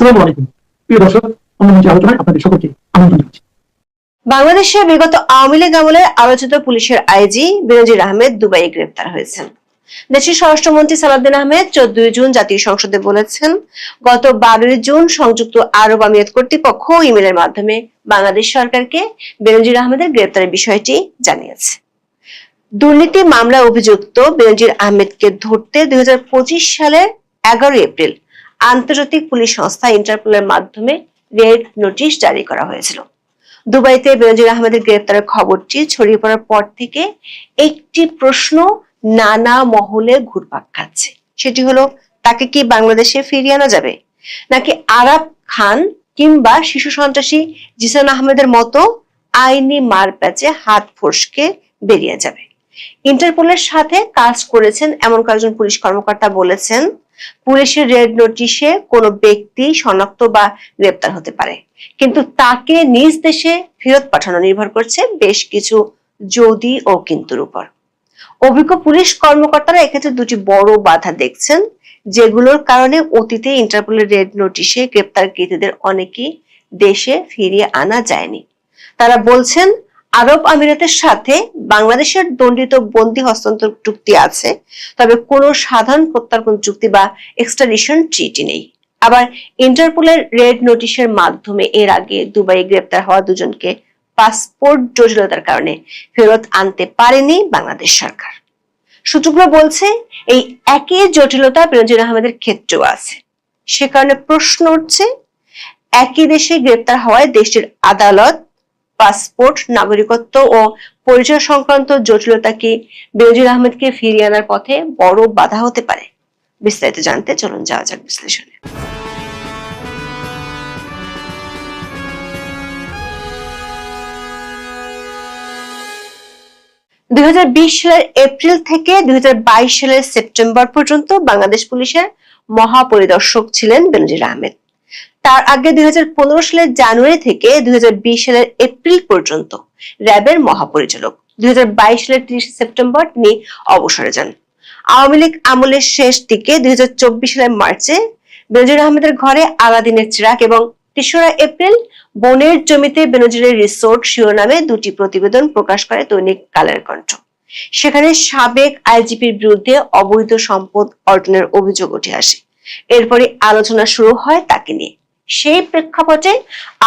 আসসালামু আলাইকুম প্রিয় দর্শক, অন্যমঞ্চে আলোচনায় আপনাদের সকলকে আমন্ত্রণ জানাচ্ছি। বাংলাদেশে বিগত আওয়ামী লীগ আমলে আলোচিত পুলিশের আইজি বেনজির আহমেদ দুবাইয়ে গ্রেপ্তার হয়েছেন। দেশের স্বরাষ্ট্রমন্ত্রী সালাউদ্দিন আহমেদ 14 জুন জাতীয় সংসদে বলেছেন, গত 12 জুন সংযুক্ত আরব আমিরাত কর্তৃপক্ষ ইমেলের মাধ্যমে বাংলাদেশ সরকারকে বেনজির আহমেদের গ্রেপ্তারের বিষয়টি জানিয়েছে। দুর্নীতি মামলায় অভিযুক্ত বেনজির আহমেদকে ধরতে 2025 সালের 11 এপ্রিল আন্তর্জাতিক পুলিশ সংস্থা ইন্টারপোলের মাধ্যমে রেড নোটিশ জারি করা হয়েছিল। দুবাইতে বেনজির আহমেদের গ্রেপ্তারের খবরটি ছড়িয়ে পড়ার পর থেকে একটি প্রশ্ন নানা মহলে ঘুরপাক খাচ্ছে। সেটি হলো, তাকে কি বাংলাদেশে ফিরিয়ে আনা যাবে, নাকি আরাব খান কিংবা শিশু সন্ত্রাসী জিসান আহমেদের মতো আইনি মারপ্যাচে হাত ফসকে বেরিয়ে যাবে? ইন্টারপোলের সাথে কাজ করেছেন এমন কয়েকজন পুলিশ কর্মকর্তা বলেছেন, পুলিশের রেড নোটিশে কোনো ব্যক্তি শনাক্ত বা গ্রেপ্তার হতে পারে, কিন্তু তাকে নিজ দেশে ফেরত পাঠানো নির্ভর করছে বেশ কিছু যদি ও কিন্তুর উপর। অভিজ্ঞ পুলিশ কর্মকর্তারা এক্ষেত্রে দুটি বড় বাধা দেখছেন, যেগুলোর কারণে অতীতে ইন্টারপোলের রেড নোটিশে গ্রেপ্তারকৃতদের অনেকেই দেশে ফিরিয়ে আনা যায়নি। তারা বলছেন, আরব আমিরাতের সাথে বাংলাদেশের দণ্ডিত বন্দী হস্তান্তর চুক্তি আছে, তবে কোনো সাধারণ প্রত্যর্পণ চুক্তি বা এক্সট্রাডিশন ট্রিটি নেই। আবার ইন্টারপোলের রেড নোটিশের মাধ্যমে এর আগে দুবাইয়ে গ্রেপ্তার হওয়া দুজনকে পাসপোর্ট জটিলতার কারণে ফেরত আনতে পারেনি বাংলাদেশ সরকার। সূত্রগুলো বলছে, এই একই জটিলতা বেনজির আহমেদের ক্ষেত্রেও আছে। সে কারণে প্রশ্ন উঠছে, একই দেশে গ্রেপ্তার হওয়ায় দেশটির আদালত, পাসপোর্ট, নাগরিকত্ব ও পরিচয় সংক্রান্ত জটিলতা কি বেনজির আহমেদকে ফিরিয়ে আনার পথে বড় বাধা হতে পারে? বিস্তারিত জানতে চলুন যাওয়া যাক বিশ্লেষণে। 2020 সালের এপ্রিল থেকে 2022 সালের সেপ্টেম্বর পর্যন্ত বাংলাদেশ পুলিশের মহাপরিদর্শক ছিলেন বেনজির আহমেদ। তার আগে 2015 সালের জানুয়ারি থেকে 2020 সালের এপ্রিল পর্যন্ত র্যাবের মহাপরিচালক। 2022 সালের 30 সেপ্টেম্বর তিনি অবসরে যান। আওয়ামী লীগ আমলের শেষ দিকে 2024 সালের মার্চে বেনজির আহমেদের ঘরে আলাদিনের চিরাগ এবং 3রা এপ্রিল বনের জমিতে বেনজিরের রিসোর্ট শিরোনামে দুটি প্রতিবেদন প্রকাশ করে দৈনিক কালের কণ্ঠ। সেখানে সাবেক আইজিপির বিরুদ্ধে অবৈধ সম্পদ অর্জনের অভিযোগ উঠে আসে। এরপরে আলোচনা শুরু হয় তাকে নিয়ে। সেই প্রেক্ষাপটে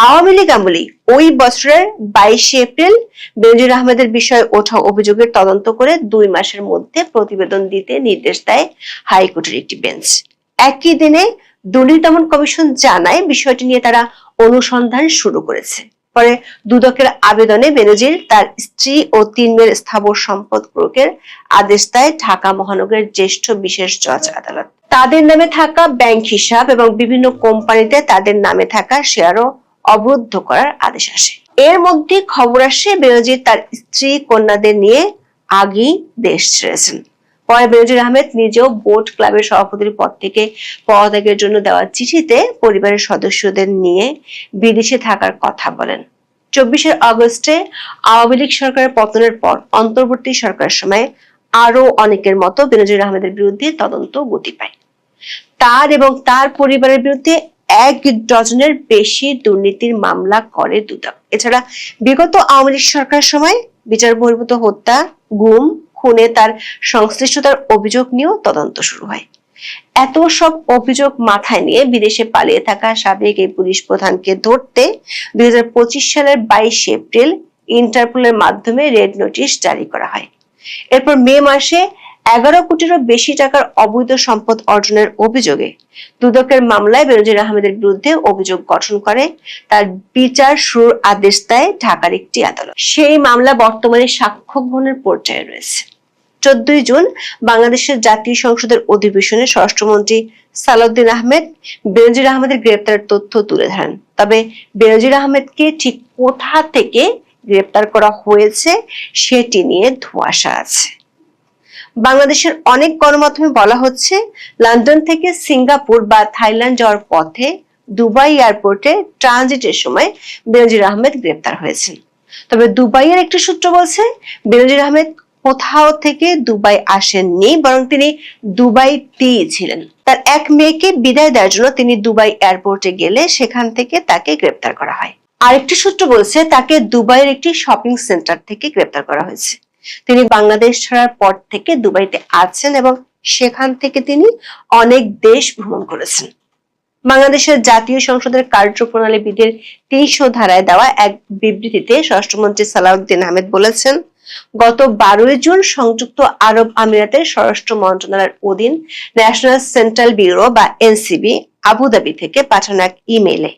আওয়ামী লীগ আমলে ওই বছরের 22 এপ্রিল বেনজির আহমেদের বিষয়ে ওঠা অভিযোগের তদন্ত করে 2 মাসের মধ্যে প্রতিবেদন দিতে নির্দেশ দেয় হাইকোর্টের একটি বেঞ্চ। একই দিনে দুর্নীতি দমন কমিশন জানায় বিষয়টি নিয়ে তারা অনুসন্ধান শুরু করেছে। পরে দুদকের আবেদনে বেনজির, তার স্ত্রী ও 3 মেয়ের স্থাবর সম্পদ ক্রয়ের আদেশ দেয় ঢাকা মহানগরের জ্যেষ্ঠ বিশেষ জজ আদালত। তাদের নামে থাকা ব্যাংক হিসাব এবং বিভিন্ন কোম্পানিতে তাদের নামে থাকা শেয়ারও অবরুদ্ধ করার আদেশ আসে। এর মধ্যে খবর আসে বেনজির তার স্ত্রী কন্যাদের নিয়ে আগেই দেশ ছেড়েছেন। পরে বেনজির আহমেদ নিজেও বোট ক্লাবের সভাপতির পদ থেকে পদত্যাগের জন্য দেওয়া চিঠিতে পরিবারের সদস্যদের নিয়ে বিদেশে থাকার কথা বলেন। 24 আগস্টে আওয়ামী লীগ সরকারের পতনের পর অন্তর্বর্তী সরকারের সময় আরো অনেকের মতো বেনজির আহমেদের বিরুদ্ধে তদন্ত গতি পায়। তার এবং তার পরিবারের বিরুদ্ধে 1 ডজনের বেশি দুর্নীতির মামলা করে দুদক। এছাড়া বিগত আওয়ামী লীগ সরকারের সময় বিচার বহির্ভূত হত্যা, গুম, খুনে তার সংশ্লিষ্টতার অভিযোগ নিয়েও তদন্ত শুরু হয়। এত সব অভিযোগ মাথায় নিয়ে বিদেশে পালিয়ে থাকা সাবেক এই পুলিশ প্রধানকে ধরতে 2025 সালের 22 এপ্রিল ইন্টারপোলের মাধ্যমে রেড নোটিশ জারি করা হয়। এরপর মে মাসে 11 কোটিরও বেশি টাকার অবৈধ সম্পদ অর্জনের অভিযোগে দুদকের মামলায় বেনজির আহমেদের বিরুদ্ধে অভিযোগ গঠন করে তার বিচার শুরুর আদেশ দেয় ঢাকার একটি আদালত। সেই মামলা বর্তমানে সাক্ষ্য গ্রহণের পর্যায়ে রয়েছে। 14 জুন বাংলাদেশের জাতীয় সংসদের অধিবেশনে স্বরাষ্ট্রমন্ত্রী সালাউদ্দিন আহমেদ বেনজির আহমেদের গ্রেপ্তারের তথ্য তুলে ধরেন। তবে বেনজির আহমেদকে ঠিক কোথা থেকে গ্রেপ্তার করা হয়েছে সেটি নিয়ে ধোঁয়াশা আছে। বাংলাদেশের অনেক গণমাধ্যমে বলা হচ্ছে, লন্ডন থেকে সিঙ্গাপুর বা থাইল্যান্ড যাওয়ার পথে দুবাই এয়ারপোর্টে ট্রানজিটের সময় বেনজির আহমেদ গ্রেপ্তার হয়েছেন। তবে দুবাইয়ের একটি সূত্র বলছে, বেনজির আহমেদ কোথাও থেকে দুবাই আসেননি, বরং তিনি দুবাইতেই ছিলেন। তার এক মেয়েকে বিদায় দেওয়ার জন্য তিনি দুবাই এয়ারপোর্টে গেলে সেখান থেকে তাকে গ্রেপ্তার করা হয়। আরেকটি সূত্র বলছে তাকে দুবাইয়ের একটি শপিং সেন্টার থেকে গ্রেপ্তার করা হয়েছে। তিনি বাংলাদেশ ছাড়ার পর থেকে দুবাইতে আছেন এবং সেখান থেকে তিনি অনেক দেশ ভ্রমণ করেছেন। বাংলাদেশের জাতীয় সংসদের কার্যপ্রণালী বিধির ৩০ ধারায় দেওয়া এক বিবৃতিতে স্বরাষ্ট্রমন্ত্রী সালাউদ্দিন আহমেদ বলেছেন, গত 12 জুন সংযুক্ত আরব আমিরাতের স্বরাষ্ট্র মন্ত্রণালয়ের অধীন ন্যাশনাল সেন্ট্রাল ব্যুরো বা এনসিবি আবুধাবি থেকে পাঠানো এক ইমেইলে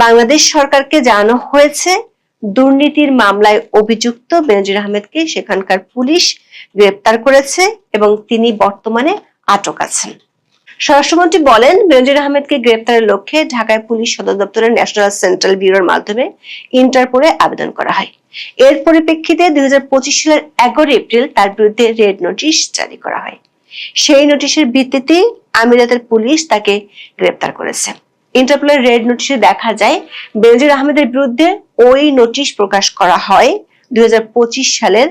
বাংলাদেশ সরকারকে জানানো হয়েছে দুর্নীতির মামলায় অভিযুক্ত বেনজির আহমেদকে সেখানকার পুলিশ গ্রেপ্তার করেছে এবং তিনি বর্তমানে আটক আছেন। স্বরাষ্ট্রমন্ত্রী বলেন, বেনজির আহমেদকে গ্রেপ্তারের লক্ষ্যে ঢাকায় পুলিশ সদর দপ্তরের ন্যাশনাল সেন্ট্রাল ব্যুরোর মাধ্যমে ইন্টারপোলে আবেদন করা হয়। এর পরিপ্রেক্ষিতে 2025 সালের 11 এপ্রিল তার বিরুদ্ধে রেড নোটিশ জারি করা হয়। সেই নোটিশের ভিত্তিতে আমিরাতের পুলিশ তাকে গ্রেপ্তার করেছে। ইন্টারপোলের রেড নোটিশে দেখা যায় বেনজির আহমেদের বিরুদ্ধে ওই নোটিশ প্রকাশ করা হয় 2025 সালের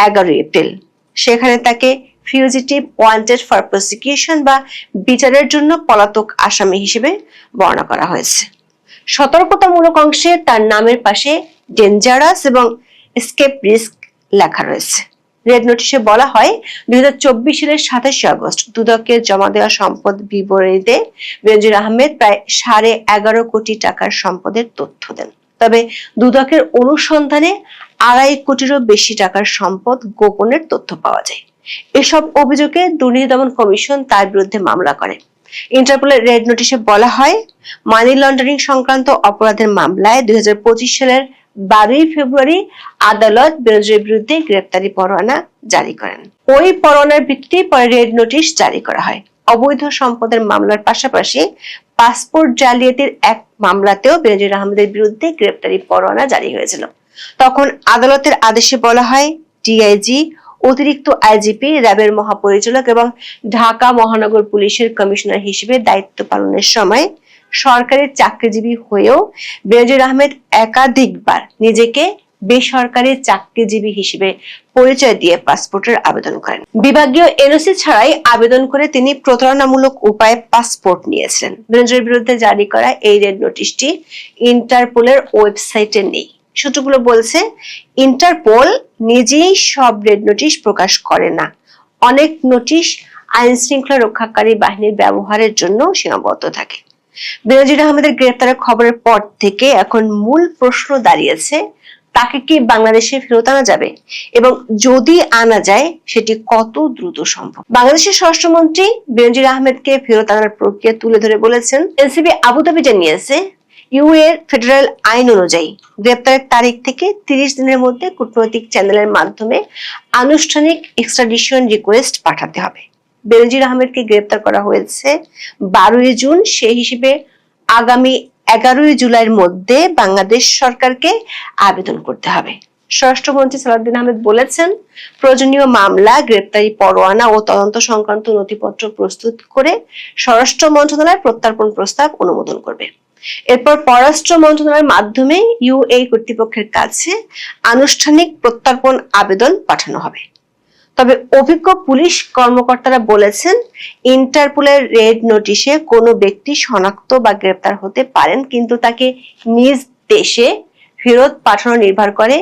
11 এপ্রিল। সেখানে তাকে ফিউজিটিভ ওয়ান্টেড ফর প্রসিকিউশন বা বিচারের জন্য পলাতক আসামি হিসেবে বর্ণনা করা হয়েছে। সতর্কতামূলক অংশে তার নামের পাশে ডেঞ্জারাস এবং এসকেপ রিস্ক লেখা রয়েছে। রেড নোটিশে বলা হয় 2024 সালের 27 আগস্ট দুদকের জমা দেওয়া সম্পদ বিবরণীতে বেনজির আহমেদ প্রায় 11.5 কোটি টাকার সম্পদের তথ্য দেন। তবে দুদকের অনুসন্ধানে 2.5 কোটিরও বেশি টাকার সম্পদ গোপনের তথ্য পাওয়া যায়। এসব অভিযোগে দুর্নীতি দমন কমিশন তার বিরুদ্ধে মামলা করে। ইন্টারপোলের রেড নোটিশে বলা হয়, মানি লন্ডারিং সংক্রান্ত অপরাধের মামলায় 2025 সালের 12 ফেব্রুয়ারি আদালত বেনজিরের বিরুদ্ধে গ্রেপ্তারি পরোয়ানা জারি করেন। ওই পরোয়ানার ভিত্তিতে পরে রেড নোটিশ জারি করা হয়। অবৈধ সম্পদের মামলার পাশাপাশি পাসপোর্ট জালিয়াতির এক মামলাতেও বেনজির আহমেদের বিরুদ্ধে গ্রেপ্তারি পরোয়ানা জারি হয়েছিল। তখন আদালতের আদেশে বলা হয়, ডিআইজি, অতিরিক্ত আইজিপি, র্যাবের মহাপরিচালক এবং ঢাকা মহানগর পুলিশের কমিশনার হিসেবে দায়িত্ব পালনের সময় সরকারি চাকরিজীবী হয়েও বেনজির আহমেদ একাধিকবার নিজেকে বেসরকারি চাকরিজীবী হিসেবে পরিচয় দিয়ে পাসপোর্টের আবেদন করেন। বিভাগীয় এনওসি ছাড়াই আবেদন করে তিনি প্রতারণামূলক উপায়ে পাসপোর্ট নিয়েছিলেন। বেনজিরের বিরুদ্ধে জারি করা এই রেড নোটিশটি ইন্টারপোলের ওয়েবসাইটে নেই। সূত্রগুলো বলছে, ইন্টারপোল নিজেই সব রেড নোটিশ প্রকাশ করে না। অনেক নোটিশ আইন শৃঙ্খলা রক্ষাকারী বাহিনীর ব্যবহারের জন্য সীমাবদ্ধ থাকে। বেনজির আহমেদের গ্রেপ্তারের খবরের পর থেকে এখন মূল প্রশ্ন দাঁড়িয়েছে, তাকে কি বাংলাদেশে ফেরত আনা যাবে এবং যদি আনা যায় সেটি কত দ্রুত সম্ভব। বাংলাদেশের স্বরাষ্ট্রমন্ত্রী বেনজির আহমেদকে ফেরত আনার প্রক্রিয়া তুলে ধরে বলেছেন, এনসিবি আবুধাবি জানিয়েছে, ইউএর ফেডারেল আইন অনুযায়ী গ্রেপ্তারের তারিখ থেকে 30 দিনের মধ্যে কূটনৈতিক চ্যানেলের মাধ্যমে আনুষ্ঠানিক এক্সট্রাডিশন রিকোয়েস্ট পাঠাতে হবে। বেনজির আহমেদকে গ্রেপ্তার করা হয়েছে 12 জুন, সেই হিসেবে আগামী 11 জুলাইয়ের মধ্যে বাংলাদেশ সরকারকে আবেদন করতে হবে। স্বরাষ্ট্রমন্ত্রী সালাউদ্দিন আহমেদ বলেছেন, প্রয়োজনীয় মামলা, গ্রেপ্তারি পরোয়ানা ও তদন্ত সংক্রান্ত নথিপত্র প্রস্তুত করে স্বরাষ্ট্র মন্ত্রণালয় প্রত্যর্পণ প্রস্তাব অনুমোদন করবে। এরপর পররাষ্ট্র মন্ত্রণালয়ের মাধ্যমে ইউএই কর্তৃপক্ষের কাছে আনুষ্ঠানিক প্রত্যর্পণ আবেদন পাঠানো হবে। তবে অভিজ্ঞ পুলিশ কর্মকর্তারা বলেছেন, ইন্টারপোলের রেড নোটিশে কোনো ব্যক্তি শনাক্ত বা গ্রেপ্তার হতে পারেন, কিন্তু তাকে নিজ দেশে ফেরত পাঠানো নির্ভর করে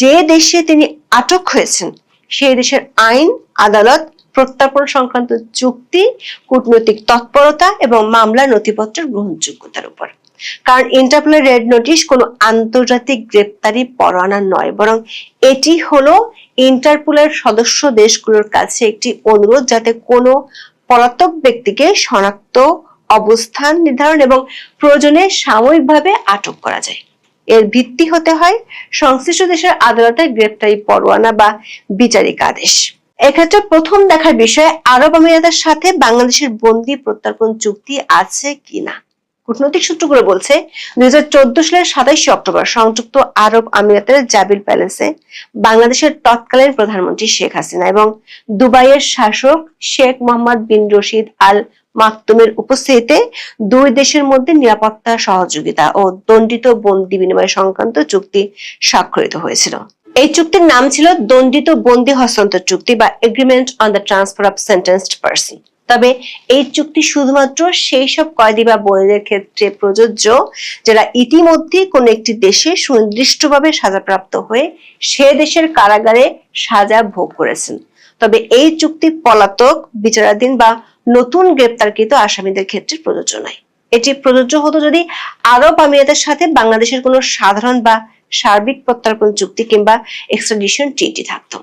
যে দেশে তিনি আটক হয়েছেন সেই দেশের আইন, আদালত, প্রত্যর্পণ সংক্রান্ত চুক্তি, কূটনৈতিক তৎপরতা এবং মামলার নথিপত্রের গ্রহণযোগ্যতার উপর। কারণ ইন্টারপোলের রেড নোটিশ কোনো আন্তর্জাতিক গ্রেপ্তারি পরোয়ানা নয়, বরং এটি হলো ইন্টারপোলের সদস্য দেশগুলোর কাছে একটি অনুরোধ, যাতে কোনো পলাতক ব্যক্তিকে শনাক্ত, অবস্থান নির্ধারণ এবং প্রয়োজনে সাময়িকভাবে আটক করা যায়। এর ভিত্তি হতে হয় সংশ্লিষ্ট দেশের আদালতের গ্রেপ্তারি পরোয়ানা বা বিচারিক আদেশ। এক্ষেত্রে প্রথম দেখার বিষয়, আরব আমিরাতের সাথে বাংলাদেশের বন্দী প্রত্যর্পণ চুক্তি আছে কিনা। কূটনৈতিক সূত্রগুলো বলছে, 2014 সালের 27 অক্টোবর সংযুক্ত আরব আমিরাতের জাবিল প্যালেসে বাংলাদেশের তৎকালীন প্রধানমন্ত্রী শেখ হাসিনা এবং দুবাইয়ের শাসক শেখ মোহাম্মদ বিন রশিদ আল মাকতুমের উপস্থিতিতে দুই দেশের মধ্যে নিরাপত্তা সহযোগিতা ও দণ্ডিত বন্দী বিনিময় সংক্রান্ত চুক্তি স্বাক্ষরিত হয়েছিল। এই চুক্তির নাম ছিল দণ্ডিত বন্দী হস্তান্তর চুক্তি বা agreement on the transfer of sentenced person. তবে এই চুক্তি শুধুমাত্র সেই সব কয়েদি বা বন্দীদের ক্ষেত্রে প্রযোজ্য যারা ইতিমধ্যে কোন একটি দেশে সুনির্দিষ্টভাবে সাজাপ্রাপ্ত হয়ে সে দেশের কারাগারে সাজা ভোগ করেছেন। তবে এই চুক্তি পলাতক, বিচারাধীন বা নতুন গ্রেপ্তারকৃত আসামিদের ক্ষেত্রে প্রযোজ্য নয়। এটি প্রযোজ্য হতো যদি আরব আমিরাতের সাথে বাংলাদেশের কোনো সাধারণ বা সার্বিক প্রত্যর্পণ চুক্তি কিংবা এক্সট্রাডিশন ট্রিটি থাকতো।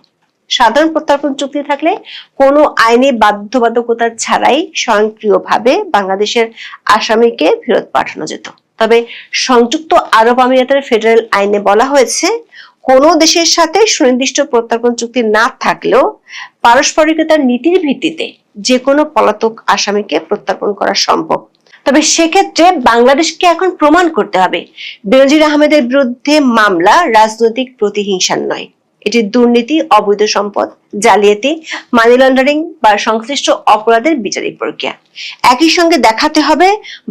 সাধারণ প্রত্যর্পণ চুক্তি থাকলে কোনো আইনি বাধ্যবাধকতা ছাড়াই স্বয়ংক্রিয়ভাবে বাংলাদেশের আসামিকে ফেরত পাঠানো যেত। তবে সংযুক্ত আরব আমিরাতের ফেডারেল আইনে বলা হয়েছে কোনো দেশের সাথে সুনির্দিষ্ট প্রত্যর্পণ চুক্তি না থাকলেও পারস্পরিকতার নীতির ভিত্তিতে যে কোনো পলাতক আসামিকে প্রত্যর্পণ করা সম্ভব। তবে সেক্ষেত্রে বাংলাদেশকে এখন প্রমাণ করতে হবে বেনজির আহমেদের বিরুদ্ধে মামলা রাজনৈতিক প্রতিহিংসার নয়, এটি দুর্নীতি, অবৈধ সম্পদ, জালিয়াতি, মানি লন্ডারিং বা সংশ্লিষ্ট অপরাধের বিচারিক প্রক্রিয়া। একই সঙ্গে দেখাতে হবে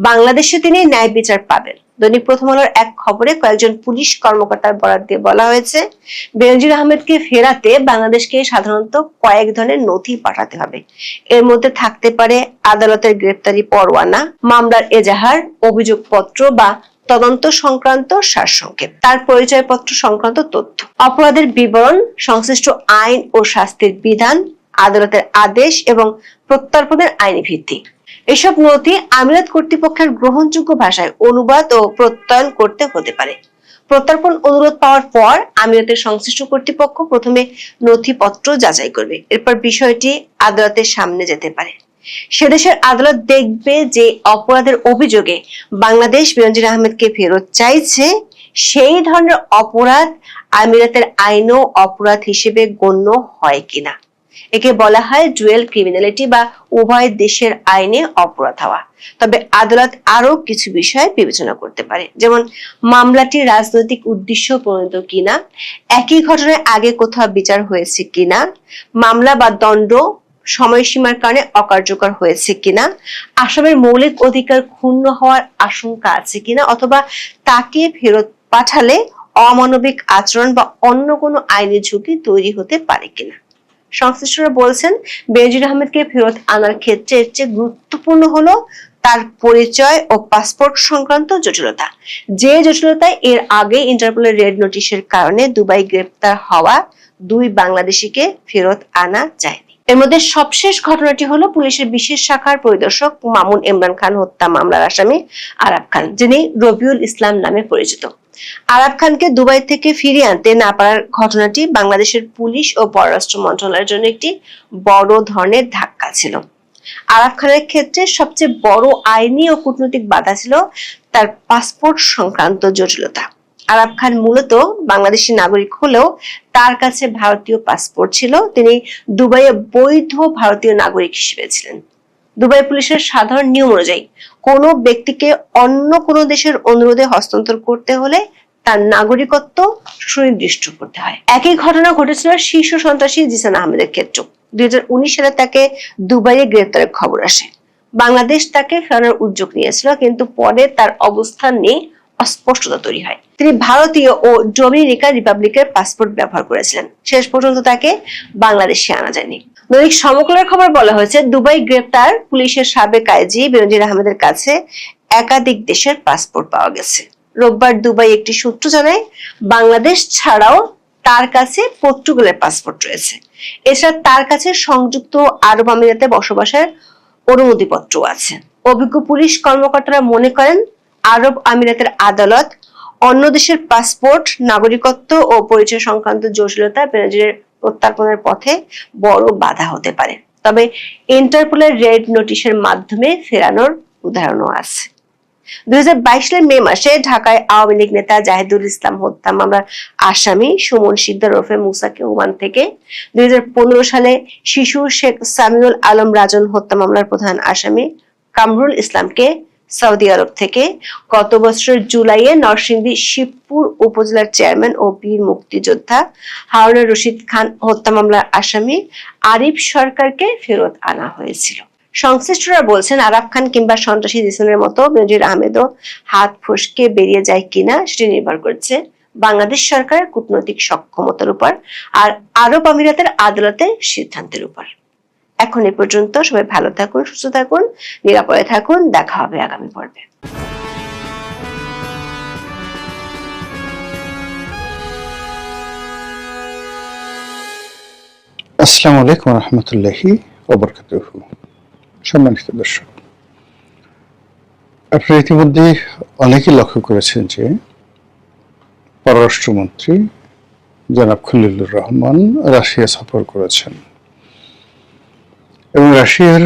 বাংলাদেশে তিনি ন্যায় বিচার পাবেন। দৈনিক প্রথম আলোর এক খবরে কয়েকজন পুলিশ কর্মকর্তার বরাত দিয়ে বলা হয়েছে, বেনজির আহমেদকে ফেরাতে বাংলাদেশকে সাধারণত কয়েক ধরনের নথি পাঠাতে হবে। এর মধ্যে থাকতে পারে আদালতের গ্রেপ্তারি পরোয়ানা, মামলার এজাহার, অভিযোগপত্র বা তদন্ত সংক্রান্ত সারসংক্ষেপ, তার পরিচয়পত্র সংক্রান্ত তথ্য, অপরাধের বিবরণ, সংশ্লিষ্ট আইন ও শাস্তির বিধান, আদালতের আদেশ এবং প্রত্যর্পণের আইনি ভিত্তি। এসব নথি আমিরাত কর্তৃপক্ষের গ্রহণযোগ্য ভাষায় অনুবাদ ও প্রত্যয়ন করতে হতে পারে। প্রত্যর্পণ অনুরোধ পাওয়ার পর আমিরাতের সংশ্লিষ্ট কর্তৃপক্ষ প্রথমে নথিপত্র যাচাই করবে, এরপর বিষয়টি আদালতের সামনে যেতে পারে। সেদেশের আদালত দেখবে যে অপরাধের অভিযোগে বাংলাদেশ বেনজির আহমেদকে ফেরত চাইছে সেই ধরনের অপরাধ আমিরাতের আইনও অপরাধ হিসেবে গণ্য হয় কিনা। একে বলা হয় ডুয়েল ক্রিমিনালিটি বা উভয় দেশের আইনে অপরাধ হওয়া। তবে আদালত আরো কিছু বিষয় বিবেচনা করতে পারে, যেমন মামলাটি রাজনৈতিক উদ্দেশ্য প্রণীত কিনা, একই ঘটনায় আগে কোথাও বিচার হয়েছে কিনা, মামলা বা দণ্ড সময়সীমার কারণে অকার্যকর হয়েছে কিনা, আসামের মৌলিক অধিকার ক্ষুণ্ণ হওয়ার আশঙ্কা আছে কিনা, অথবা তাকে ফেরত পাঠালে অমানবিক আচরণ বা অন্য কোনো আইনি ঝুঁকি তৈরি হতে পারে কিনা। সংশ্লিষ্টরা বলছেন বেনজির আহমেদকে ফেরত আনার ক্ষেত্রে এর চেয়ে গুরুত্বপূর্ণ হলো তার পরিচয় ও পাসপোর্ট সংক্রান্ত জটিলতা, যে জটিলতায় এর আগে ইন্টারপোলের রেড নোটিশের কারণে দুবাই গ্রেপ্তার হওয়া দুই বাংলাদেশিকে ফেরত আনা যায়নি। এর মধ্যে সবশেষ ঘটনাটি হলো পুলিশের বিশেষ শাখার পরিদর্শক মামুন ইমরান খান হত্যা মামলার আসামি আরাব খান, যিনি রবিউল ইসলাম নামে পরিচিত। আরাব খানকে দুবাই থেকে ফিরিয়ে আনতে না পারার ঘটনাটি বাংলাদেশের পুলিশ ও পররাষ্ট্র মন্ত্রণালয়ের জন্য একটি বড় ধরনের ধাক্কা ছিল। আরাব খানের ক্ষেত্রে সবচেয়ে বড় আইনি ও কূটনৈতিক বাধা ছিল তার পাসপোর্ট সংক্রান্ত জটিলতা। আরাব খান মূলত বাংলাদেশি নাগরিক হলেও তার কাছে ভারতীয় পাসপোর্ট ছিল। তিনি দুবাইয়ে বৈধ ভারতীয় নাগরিক হিসেবে ছিলেন। দুবাই পুলিশের সাধারণ নিয়ম অনুযায়ী কোনো ব্যক্তিকে অন্য কোনো দেশের অনুরোধে হস্তান্তর করতে হলে তার নাগরিকত্ব সুনির্দিষ্ট করতে হয়। একই ঘটনা ঘটেছিল শীর্ষ সন্ত্রাসী জিসান আহমেদের ক্ষেত্রে। 2019 সালে তাকে দুবাইয়ে গ্রেপ্তারের খবর আসে। বাংলাদেশ তাকে ফেরানোর উদ্যোগ নিয়েছিল, কিন্তু পরে তার অবস্থান নিয়ে অস্পষ্টতা তৈরি হয়। তিনি ভারতীয় ও ডোমিনিকান রিপাবলিকের পাসপোর্ট ব্যবহার করেছিলেন। শেষ পর্যন্ত তাকে বাংলাদেশে আনা যায়নি। দৈনিক সমকালের খবর বলা হয়েছে, দুবাই গ্রেপ্তার পুলিশের সাবেক আইজি বেনজির আহমেদের কাছে একাধিক দেশের পাসপোর্ট পাওয়া গেছে। রোববার দুবাই একটি সূত্র জানায় বাংলাদেশ ছাড়াও তার কাছে পর্তুগালের পাসপোর্ট রয়েছে। এছাড়া তার কাছে সংযুক্ত আরব আমিরাতে বসবাসের অনুমতিপত্র আছে। অভিজ্ঞ পুলিশ কর্মকর্তারা মনে করেন আরব আমিরাতের আদালত অন্য দেশের পাসপোর্ট, নাগরিকত্ব ও পরিচয় সংক্রান্ত জটিলতা বেনজিরের প্রত্যর্পণের পথে বড় বাধা হতে পারে। তবে ইন্টারপোলের রেড নোটিশের মাধ্যমে ফেরানোর উদাহরণও আছে। 2022 সালের মে মাসে ঢাকায় আওয়ামী লীগ নেতা জাহিদুল ইসলাম হত্যা মামলার আসামি সুমন শিকদার ওরফে মুসাকে ওমান থেকে, 2015 সালে শিশু শেখ সামিউল আলম রাজন হত্যা মামলার প্রধান আসামি কামরুল ইসলামকে সৌদি আরব থেকে, গত বছরের জুলাইয়ে নরসিংদী শিবপুর উপজেলার চেয়ারম্যান ও বীর মুক্তিযোদ্ধা হারুন রশিদ খান হত্যা মামলার আসামি আরিফ সরকারকে ফেরত আনা হয়েছিল। সংশ্লিষ্টরা বলছেন আরাব খান কিংবা সন্ত্রাসী জিসানের মতো বেনজির আহমেদও হাত ফসকে বেরিয়ে যায় কিনা সেটি নির্ভর করছে বাংলাদেশ সরকারের কূটনৈতিক সক্ষমতার উপর আর আরব আমিরাতের আদালতের সিদ্ধান্তের উপর। এখন এ পর্যন্ত। সবাই ভালো থাকুন, সুস্থ থাকুন, নিরাপদে থাকুন। দেখা হবে আগামী পর্বে। আসসালামু আলাইকুম রহমতুল্লাহি ওয়া বারাকাতুহু। সম্মানিত দর্শক, আপনারা ইতিমধ্যে অনেকেই লক্ষ্য করেছেন যে পররাষ্ট্রমন্ত্রী জনাব খলিলুর রহমান রাশিয়া সফর করেছেন এবং রাশিয়ার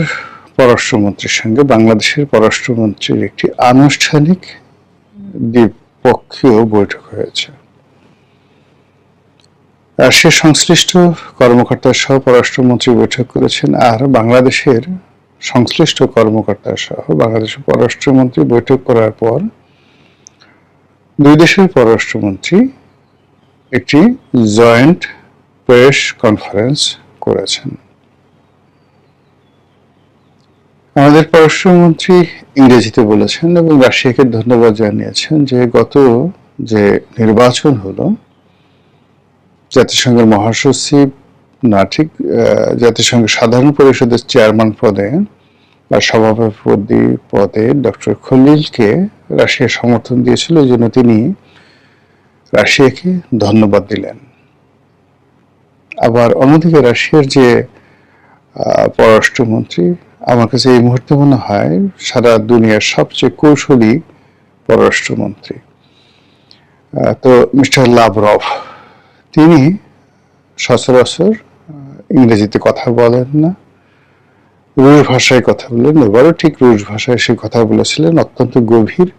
পররাষ্ট্রমন্ত্রীর সঙ্গে বাংলাদেশের পররাষ্ট্রমন্ত্রীর একটি আনুষ্ঠানিক দ্বিপক্ষীয় বৈঠক হয়েছে। রাশিয়ার সংশ্লিষ্ট কর্মকর্তা সহ পররাষ্ট্রমন্ত্রী বৈঠক করেছেন, আর বাংলাদেশের সংশ্লিষ্ট কর্মকর্তা সহ বাংলাদেশের পররাষ্ট্রমন্ত্রী বৈঠক করার পর দুই দেশের পররাষ্ট্রমন্ত্রী একটি জয়েন্ট প্রেস কনফারেন্স করেছেন। আমাদের পররাষ্ট্রমন্ত্রী ইংরেজিতে বলেছেন এবং রাশিয়াকে ধন্যবাদ জানিয়েছেন যে গত যে নির্বাচন হলো, জাতিসংঘের মহাসচিব না ঠিক জাতিসংঘের সাধারণ পরিষদের চেয়ারম্যান পদে বা সভাপতি পদে ডক্টর খলিলকে রাশিয়া সমর্থন দিয়েছিল, এই জন্য তিনি রাশিয়াকে ধন্যবাদ দিলেন। আবার অন্যদিকে রাশিয়ার যে পররাষ্ট্রমন্ত্রী, আমার কাছে এই মুহূর্তে মনে হয় সারা দুনিয়ার সবচেয়ে কৌশলী পররাষ্ট্রমন্ত্রী, তো মিস্টার লাভরভ, তিনি সচরাচর ইংরেজিতে কথা বলেন না, রুশ ভাষায় কথা বলেন। এবারও ঠিক রুশ ভাষায় সে কথা বলেছিলেন, অত্যন্ত গভীর।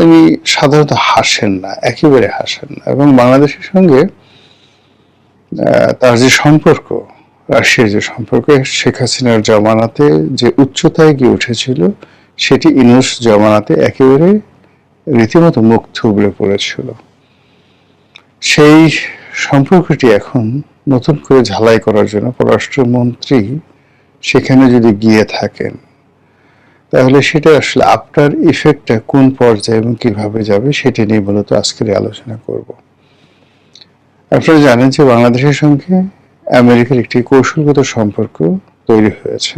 উনি সাধারণত হাসেন না, একেবারে হাসেন না, এবং বাংলাদেশের সঙ্গে তার যে সম্পর্ক, রাশিয়ার যে সম্পর্ক, শেখ হাসিনার জমানাতে যে উচ্চতায় গিয়ে উঠেছিল, সেটি ইউনূস জমানাতে একেবারে রীতিমতো মুখ থুবড়ে পড়েছিল। সেই সম্পর্কটি এখন নতুন করে ঝালাই করার জন্য পররাষ্ট্রমন্ত্রী সেখানে যদি গিয়ে থাকেন, তাহলে সেটা আসলে আফটার ইফেক্টটা কোন পর্যায়ে এবং কিভাবে যাবে সেটি নিয়ে মূলত আজকের আলোচনা করব। আপনারা জানেন যে বাংলাদেশের সঙ্গে আমেরিকার একটি কৌশলগত সম্পর্ক তৈরি হয়েছে।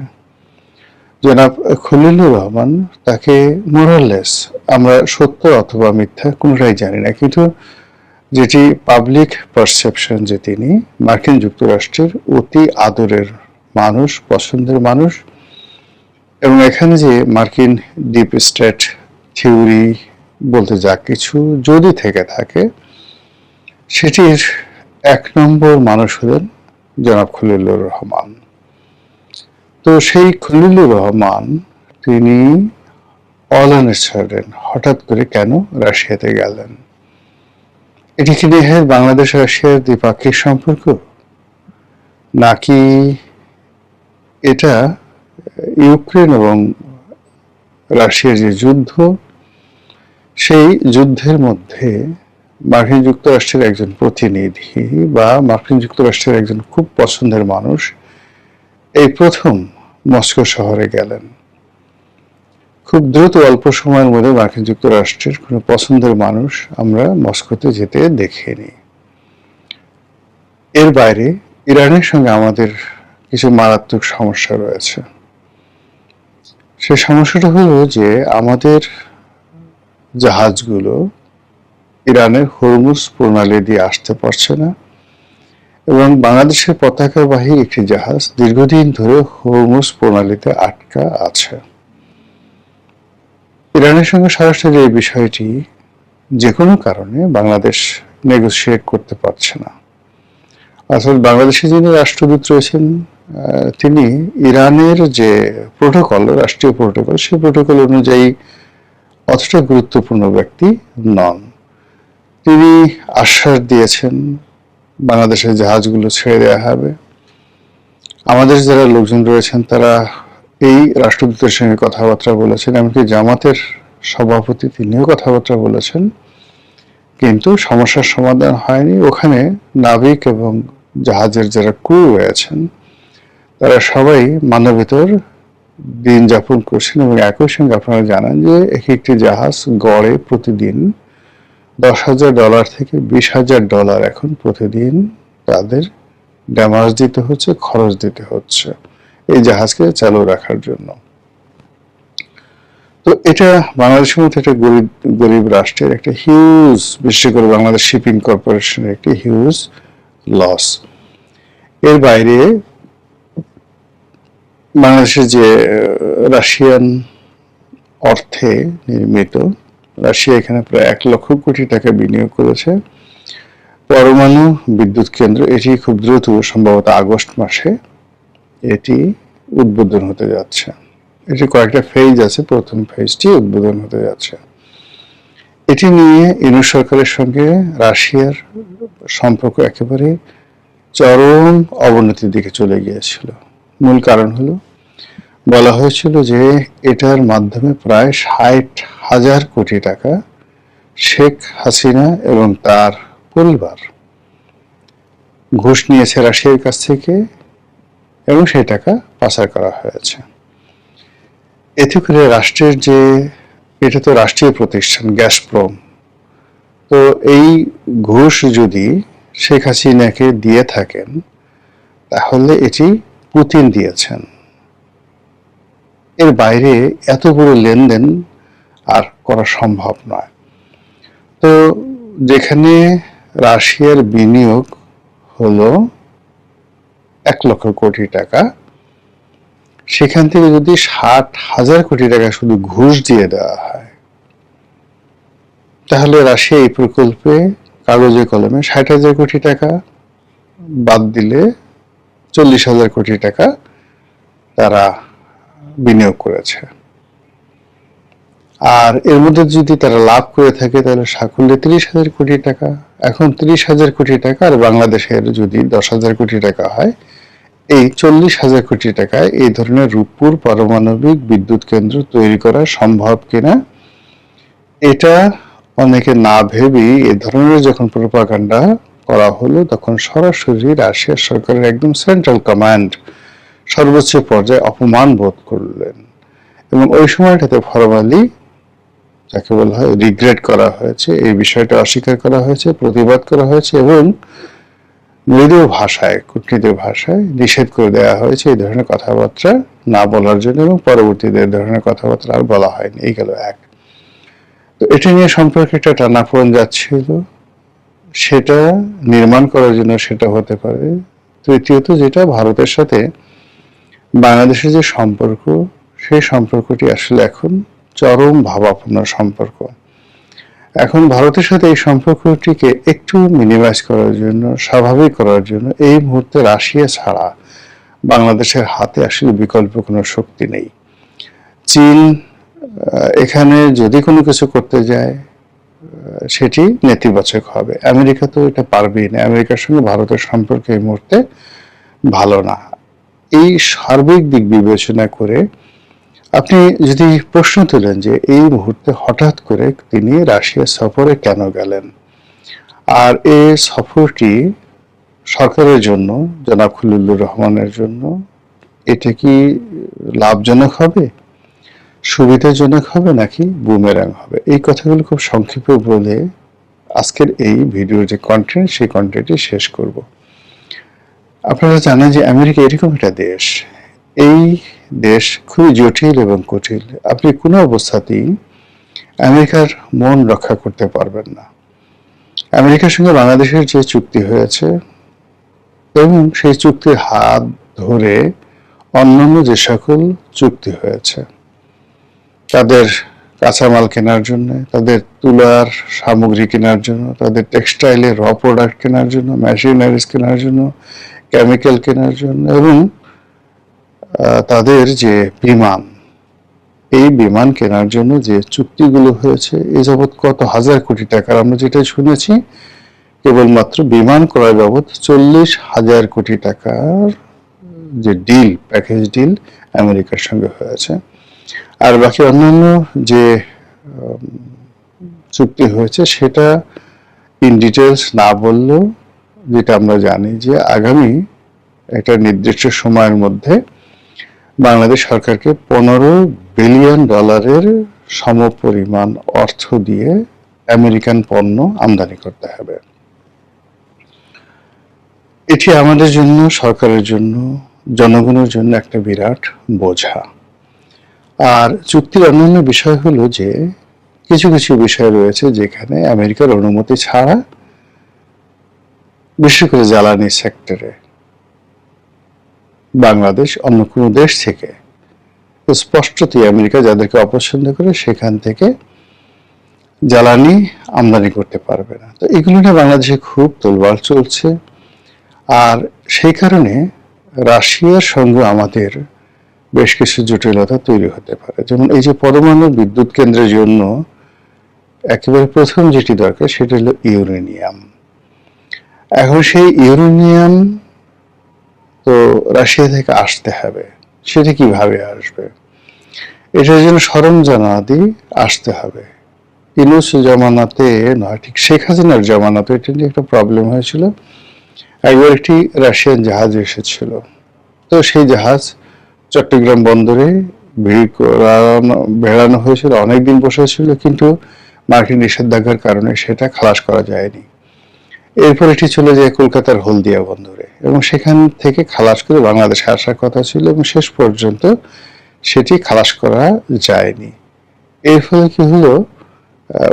জনাব খলিলুর রহমান, তাকে মোরাললেস আমরা সত্য অথবা মিথ্যা কোনটাই জানি না, কিন্তু যেটি পাবলিক পারসেপশন যে তিনি মার্কিন যুক্তরাষ্ট্রের অতি আদরের মানুষ, পছন্দের মানুষ, এবং এখানে যে মার্কিন ডিপ স্টেট থিওরি বলতে যা কিছু যদি থেকে থাকে, সেটির এক নম্বর মানুষ হলেন জনাব খলিলুর রহমান। তো সেই খলিলুর রহমান তিনি অল অন এ সাডেন হঠাৎ করে কেন রাশিয়াতে গেলেন? এটি কি নেহাত বাংলাদেশ রাশিয়ার দ্বিপাক্ষিক সম্পর্ক, নাকি এটা ইউক্রেন এবং রাশিয়ার যে যুদ্ধ, সেই যুদ্ধের মধ্যে মার্কিন যুক্তরাষ্ট্রের একজন প্রতিনিধি বা মার্কিন যুক্তরাষ্ট্রের একজন খুব পছন্দের মানুষ এই প্রথম মস্কো শহরে গেলেন? খুব দ্রুত অল্প সময়ের মধ্যে মার্কিন যুক্তরাষ্ট্রের কোনো পছন্দের মানুষ আমরা মস্কোতে যেতে দেখিনি। এর বাইরে ইরানের সঙ্গে আমাদের কিছু মারাত্মক সমস্যা রয়েছে। সেই সমস্যাটা হলো যে আমাদের জাহাজগুলো ইরানের হরমুজ প্রণালী দিয়ে আসতে পারছে না, এবং বাংলাদেশের পতাকাবাহী একটি জাহাজ দীর্ঘদিন ধরে হরমুজ প্রণালীতে আটকা আছে। ইরানের সঙ্গে সরাসরি এই বিষয়টি যে কোনো কারণে বাংলাদেশ নেগোসিয়েট করতে পারছে না। আসলে বাংলাদেশে যিনি রাষ্ট্রদূত রয়েছেন, তিনি ইরানের যে প্রোটোকল, রাষ্ট্রীয় প্রোটোকল, সেই প্রোটোকল অনুযায়ী অতটা গুরুত্বপূর্ণ ব্যক্তি নন। তিনি আশ্বাস দিয়েছেন বাংলাদেশের জাহাজগুলো ছেড়ে দেওয়া হবে। আমাদের যারা লোকজন রয়েছেন তারা এই রাষ্ট্রদূতের সঙ্গে কথাবার্তা বলেছেন, এমনকি জামাতের সভাপতি তিনিও কথাবার্তা বলেছেন, কিন্তু সমস্যার সমাধান হয়নি। ওখানে নাবিক এবং জাহাজের যারা ক্রু রয়েছেন তারা সবাই মানবেতর দিন যাপন করছেন, এবং একই সঙ্গে আপনারা জানেন যে একটি জাহাজ গড়ে প্রতিদিন $10,000 থেকে $20,000 এখন প্রতিদিন তাদের ড্যামাজ দিতে হচ্ছে, খরচ দিতে হচ্ছে এই জাহাজকে চালু রাখার জন্য। তো এটা বাংলাদেশের মতো একটা গরিব রাষ্ট্রের একটা হিউজ, বিশেষ করে বাংলাদেশ শিপিং কর্পোরেশনের একটি হিউজ লস। এর বাইরে বাংলাদেশের যে রাশিয়ান অর্থে নির্মিত, রাশিয়া এখানে প্রায় 1 লক্ষ কোটি টাকা বিনিয়োগ করেছে পরমাণু বিদ্যুৎ কেন্দ্র। এটি খুব দ্রুত, সম্ভবত আগস্ট মাসে এটি উদ্বোধন হতে যাচ্ছে। এটি কয়েকটা ফেজ আছে, প্রথম ফেজটি উদ্বোধন হতে যাচ্ছে। এটি নিয়ে ইউনূস সরকারের সঙ্গে রাশিয়ার সম্পর্ক একেবারে চরম অবনতির দিকে চলে গিয়েছিল। মূল কারণ হলো, বলা হয়েছিল যে এটার মাধ্যমে প্রায় 60,000 কোটি টাকা শেখ হাসিনা এবং তার পরিবার ঘুষ নিয়েছে রাশিয়ার কাছ থেকে এবং সেই টাকা পাচার করা হয়েছে। এতে করে রাষ্ট্রের যে, এটা তো রাষ্ট্রীয় প্রতিষ্ঠান গ্যাসপ্রম, তো এই ঘুষ যদি শেখ হাসিনাকে দিয়ে থাকেন তাহলে এটি পুতিন দিয়েছেন। এর বাইরে এত বড় লেনদেন আর করা সম্ভব নয়। তো যেখানে রাশিয়ার বিনিয়োগ হলো 1 লক্ষ কোটি টাকা, সেখান থেকে যদি 60,000 কোটি টাকা শুধু ঘুষ দিয়ে দেওয়া হয়, তাহলে রাশিয়া এই প্রকল্পে কাগজে কলমে 60,000 কোটি টাকা বাদ দিলে 40,000 কোটি টাকা তারা বিনিয়োগ করেছে। আর এর মধ্যে যদি তারা লাভ করে থাকে তাহলে সাকুল্যে 30,000 কোটি টাকা। এখন 30,000 কোটি টাকা আর বাংলাদেশের যদি 10,000 কোটি টাকা হয়, এই 40,000 কোটি টাকায় এই ধরনের রূপপুর পারমাণবিক বিদ্যুৎ কেন্দ্র তৈরি করা সম্ভব কিনা, এটা অনেকে না ভেবেই এ ধরনের যখন প্রোপাগান্ডা করা হলো, তখন সরাসরি রাশিয়ার সরকারের একদম সেন্ট্রাল কমান্ড সর্বোচ্চ পর্যায়ে অপমান বোধ করলেন এবং ওই সময়টাতে ফরমালি, যাকে বলা হয় রিগ্রেট করা হয়েছে, এই বিষয়টা অস্বীকার করা হয়েছে, প্রতিবাদ করা হয়েছে এবং মৃদু ভাষায়, কূটনীতিক ভাষায় নিষেধ করে দেওয়া হয়েছে এই ধরনের কথাবার্তা না বলার জন্য, এবং পরবর্তীতে এই ধরনের কথাবার্তা আর বলা হয়নি। এই গেল এক। তো এটা নিয়ে সম্পর্কে একটা টানাপোড়েন যাচ্ছিল, সেটা নির্মাণ করার জন্য সেটা হতে পারে। তৃতীয়ত, যেটা ভারতের সাথে বাংলাদেশের যে সম্পর্ক, সেই সম্পর্কটি আসলে এখন চরম ভাবাপন্ন সম্পর্ক। এখন ভারতের সাথে এই সম্পর্কটিকে একটু মিনিমাইজ করার জন্য, স্বাভাবিক করার জন্য এই মুহূর্তে রাশিয়া ছাড়া বাংলাদেশের হাতে আসলে বিকল্প কোনো শক্তি নেই। চীন এখানে যদি কোনো কিছু করতে যায় সেটি নেতিবাচক হবে। আমেরিকা তো এটা পারবেই না। আমেরিকার সঙ্গে ভারতের সম্পর্ক এই মুহূর্তে ভালো না। এই সার্বিক দিক বিবেচনা করে আপনি যদি প্রশ্ন তুলেন যে এই মুহূর্তে হঠাৎ করে তিনি রাশিয়া সফরে কেন গেলেন, আর এই সফরটি সরকারের জন্য, জনাব খলিলুর রহমানের জন্য, এটা কি লাভজনক হবে, সুবিধাজনক হবে, নাকি বুমেরাং হবে, এই কথাগুলো খুব সংক্ষেপে বলে আজকের এই ভিডিওর যে কন্টেন্ট, সেই কন্টেন্টটি শেষ করব। আপনারা জানেন যে আমেরিকা এরকম একটা দেশ, এই দেশ খুবই জটিল এবং কঠিন। আপনি কোনো অবস্থাতেই আমেরিকার মন রক্ষা করতে পারবেন না। আমেরিকার সঙ্গে বাংলাদেশের যে চুক্তি হয়েছে এবং সেই চুক্তির হাত ধরে অন্যান্য যে সকল চুক্তি হয়েছে, তাদের কাঁচামাল কেনার জন্য, তাদের তুলার সামগ্রী কেনার জন্য, তাদের টেক্সটাইলের র প্রোডাক্ট কেনার জন্য, মেশিনারিজ কেনার জন্য, কেমিক্যাল কেনার জন্য, এবং তাদের যে বিমান, এই বিমান কেনার জন্য যে চুক্তিগুলো হয়েছে, এ যাবৎ কত হাজার কোটি টাকার, আমরা যেটা শুনেছি কেবলমাত্র বিমান ক্রয় বাবদ 40,000 কোটি টাকার যে ডিল, প্যাকেজ ডিল আমেরিকার সঙ্গে হয়েছে। আর বাকি অন্যান্য যে চুক্তি হয়েছে সেটা ইন ডিটেলস না বললেও যেটা আমরা জানি যে আগামী একটা নির্দিষ্ট সময়ের মধ্যে বাংলাদেশ সরকারকে $15 বিলিয়ন সমপরিমাণ অর্থ দিয়ে আমেরিকান পণ্য আমদানি করতে হবে। এটি আমাদের জন্য, সরকারের জন্য, জনগণের জন্য একটা বিরাট বোঝা। আর চুক্তির অন্যান্য বিষয় হলো যে কিছু কিছু বিষয় রয়েছে যেখানে আমেরিকার অনুমতি ছাড়া, বিশেষ করে জ্বালানি সেক্টরে, বাংলাদেশ অন্য কোনো দেশ থেকে স্পষ্টতই আমেরিকা যাদেরকে অপছন্দ করে সেখান থেকে জ্বালানি আমদানি করতে পারবে না। তো এগুলো নিয়ে বাংলাদেশে খুব তোলপাড় চলছে। আর সেই কারণে রাশিয়ার সঙ্গে আমাদের বেশ কিছু জটিলতা তৈরি হতে পারে। যেমন এই যে পরমাণু বিদ্যুৎ কেন্দ্রের জন্য একেবারে প্রথম যেটি দরকার সেটা হলো ইউরেনিয়াম। এখন সেই ইউরেনিয়াম তো রাশিয়া থেকে আসতে হবে, সেটা কিভাবে আসবে? এটার জন্য সরঞ্জামাদি আসতে হবে। ইউনূস জামানাতে নয়, ঠিক শেখ হাসিনার জামানাতে এটা নিয়ে একটা প্রবলেম হয়েছিল। একবার একটি রাশিয়ান জাহাজ এসেছিল, তো সেই জাহাজ চট্টগ্রাম বন্দরে বেড়ানো হয়েছিল, অনেকদিন বসেছিল, কিন্তু মার্কিন নিষেধাজ্ঞার কারণে সেটা খালাস করা যায়নি। এরপর এটি চলে যায় কলকাতার হলদিয়া বন্দরে এবং সেখান থেকে খালাস করে বাংলাদেশে আসার কথা ছিল এবং শেষ পর্যন্ত সেটি খালাস করা যায়নি। এর ফলে কি হলো,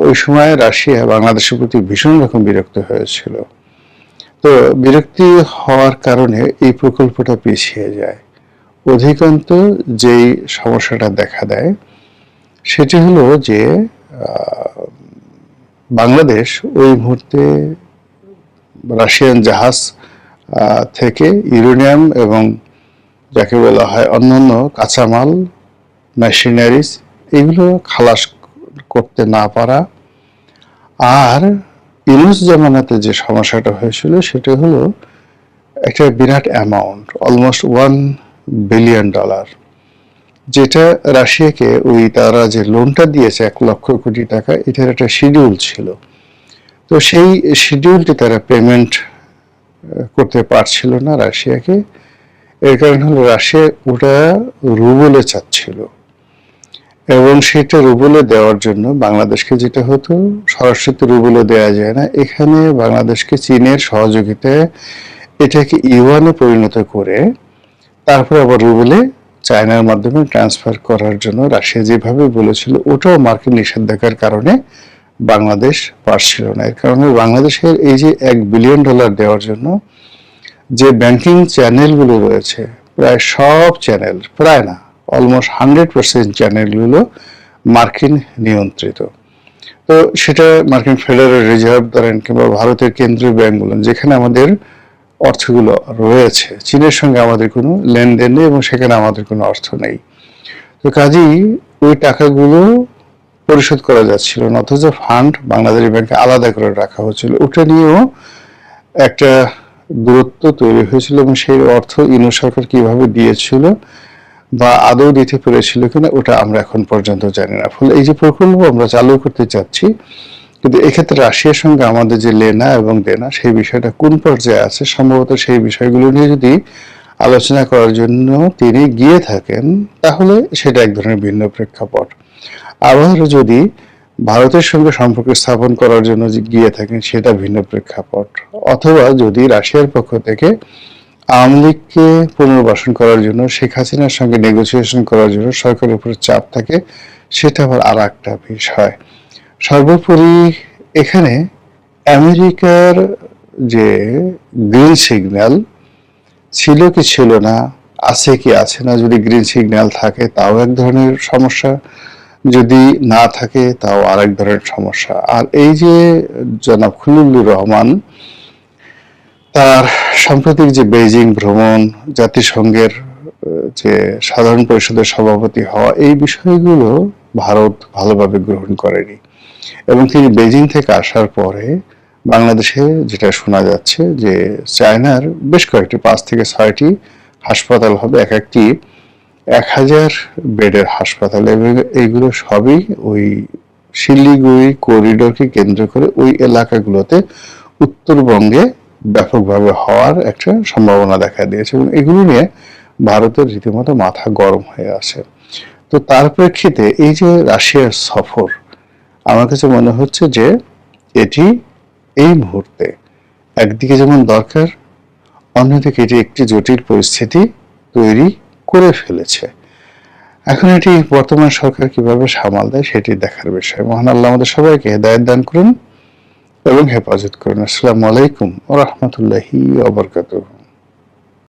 ওই সময় রাশিয়া বাংলাদেশের প্রতি ভীষণ রকম বিরক্ত হয়েছিল। তো বিরক্তি হওয়ার কারণে এই প্রকল্পটা পিছিয়ে যায়। অধিকান্ত যেই সমস্যাটা দেখা দেয় সেটি হলো যে বাংলাদেশ ওই মুহূর্তে রাশিয়ান জাহাজ থেকে ইউরেনিয়াম এবং যাকে বলা হয় অন্যান্য কাঁচামাল, মেশিনারিজ, এগুলো খালাস করতে না পারা। আর ইউনূস জামানাতে যে সমস্যাটা হয়েছিল সেটা হলো একটা বিরাট অ্যামাউন্ট, অলমোস্ট $1 বিলিয়ন, যেটা রাশিয়াকে ওই তারা যে লোনটা দিয়েছে 1 লক্ষ কোটি টাকা, এটার একটা শিডিউল ছিল। তো সেই শিডিউলটি তারা পেমেন্ট করতে পারছিল না রাশিয়াকে। এর কারণ হলো রাশিয়া ওটা রুবলে চাচ্ছিল এবং সেটা রুবলে দেওয়ার জন্য বাংলাদেশকে যেটা হতো, সরাসরি রুবলে দেওয়া যায় না, এখানে বাংলাদেশকে চীনের সহযোগিতায় এটাকে ইউয়ানে পরিণত করে তারপর আবার রুবলে চায়নার মাধ্যমে ট্রান্সফার করার জন্য রাশিয়া যেভাবে বলেছিল, ওটাও মার্কিন নিষেধাজ্ঞার কারণে বাংলাদেশ পারছিল না। এর কারণে বাংলাদেশের এই যে $1 বিলিয়ন দেওয়ার জন্য যে ব্যাংকিং চ্যানেলগুলো রয়েছে, প্রায় সব চ্যানেল, প্রায় না, অলমোস্ট 100% চ্যানেলগুলো মার্কিন নিয়ন্ত্রিত। তো সেটা মার্কিন ফেডারেল রিজার্ভ ধরেন কিংবা ভারতের কেন্দ্রীয় ব্যাংক বলেন, যেখানে আমাদের অর্থগুলো রয়েছে, চীনের সঙ্গে আমাদের কোনো লেনদেন নেই এবং সেখানে আমাদের কোনো অর্থ নেই। তো কাজেই ওই টাকাগুলো পরিশোধ করা যাচ্ছিল না, অথচ ফান্ড বাংলাদেশ ব্যাংকে আলাদা করে রাখা হচ্ছিল। ওটা নিয়েও একটা দূরত্ব তৈরি হয়েছিল এবং সেই অর্থ ইউনূস সরকার কিভাবে দিয়েছিল বা আদৌ দিতে পেরেছিল কিনা ওটা আমরা এখন পর্যন্ত জানি না। ফলে এই যে প্রকল্প আমরা চালু করতে চাচ্ছি, কিন্তু এক্ষেত্রে রাশিয়ার সঙ্গে আমাদের যে লেনা এবং দেনা সেই বিষয়টা কোন পর্যায়ে আছে, সম্ভবত সেই বিষয়গুলো নিয়ে যদি আলোচনা করার জন্য তিনি গিয়ে থাকেন তাহলে সেটা এক ধরনের ভিন্ন প্রেক্ষাপট। আবার যদি ভারতের সঙ্গে সম্পর্ক স্থাপন করার জন্য গিয়ে থাকেন সেটা ভিন্ন প্রেক্ষাপট। অথবা যদি রাশিয়ার পক্ষ থেকে আওয়ামী লীগকে পুনর্বাসন করার জন্য, শেখ হাসিনার সঙ্গে নেগোসিয়েশন করার জন্য সরকারের উপর চাপ থাকে, সেটা আবার আর একটা বিষয়। সর্বোপরি এখানে আমেরিকার যে গ্রিন সিগন্যাল ছিল কি ছিল না, আছে কি আছে না, যদি গ্রিন সিগন্যাল থাকে তাও এক ধরনের সমস্যা, যদি না থাকে তাও আরেক ধরনের সমস্যা। আর এই যে জনাব খলিলুর রহমান তার সাম্প্রতিক যে বেইজিং ভ্রমণ, জাতিসংঘের যে সাধারণ পরিষদের সভাপতি হওয়া, এই বিষয়গুলো ভারত ভালোভাবে গ্রহণ করেনি। এবং তিনি বেইজিং থেকে আসার পরে বাংলাদেশে যেটা শোনা যাচ্ছে যে চায়নার বেশ কয়েকটি 5 থেকে 6টি হাসপাতাল হবে, এক একটি 1000 বেডের হাসপাতাল, এবং এইগুলো সবই ওই শিলিগুড়ি করিডোরকে কেন্দ্র করে ওই এলাকাগুলোতে উত্তরবঙ্গে ব্যাপকভাবে হওয়ার একটা সম্ভাবনা দেখা দিয়েছে এবং এগুলো নিয়ে ভারতের রীতিমতো মাথা গরম হয়ে আছে। তো তার প্রেক্ষিতে এই যে রাশিয়ার সফর, আমার কাছে মনে হচ্ছে যে এটি এই মুহূর্তে একদিকে যেমন দরকার, অন্যদিকে এটি একটি জটিল পরিস্থিতি তৈরি করে ফেলেছে। এখন এটি বর্তমান সরকার কিভাবে সামাল দেয় সেটি দেখার বিষয়। মহান আল্লাহ আমাদের সবাইকে হেদায়েত দান করুন এবং হেফাজত করুন। আসসালামু আলাইকুম ওয়া রাহমাতুল্লাহি ওয়া বারাকাতুহু।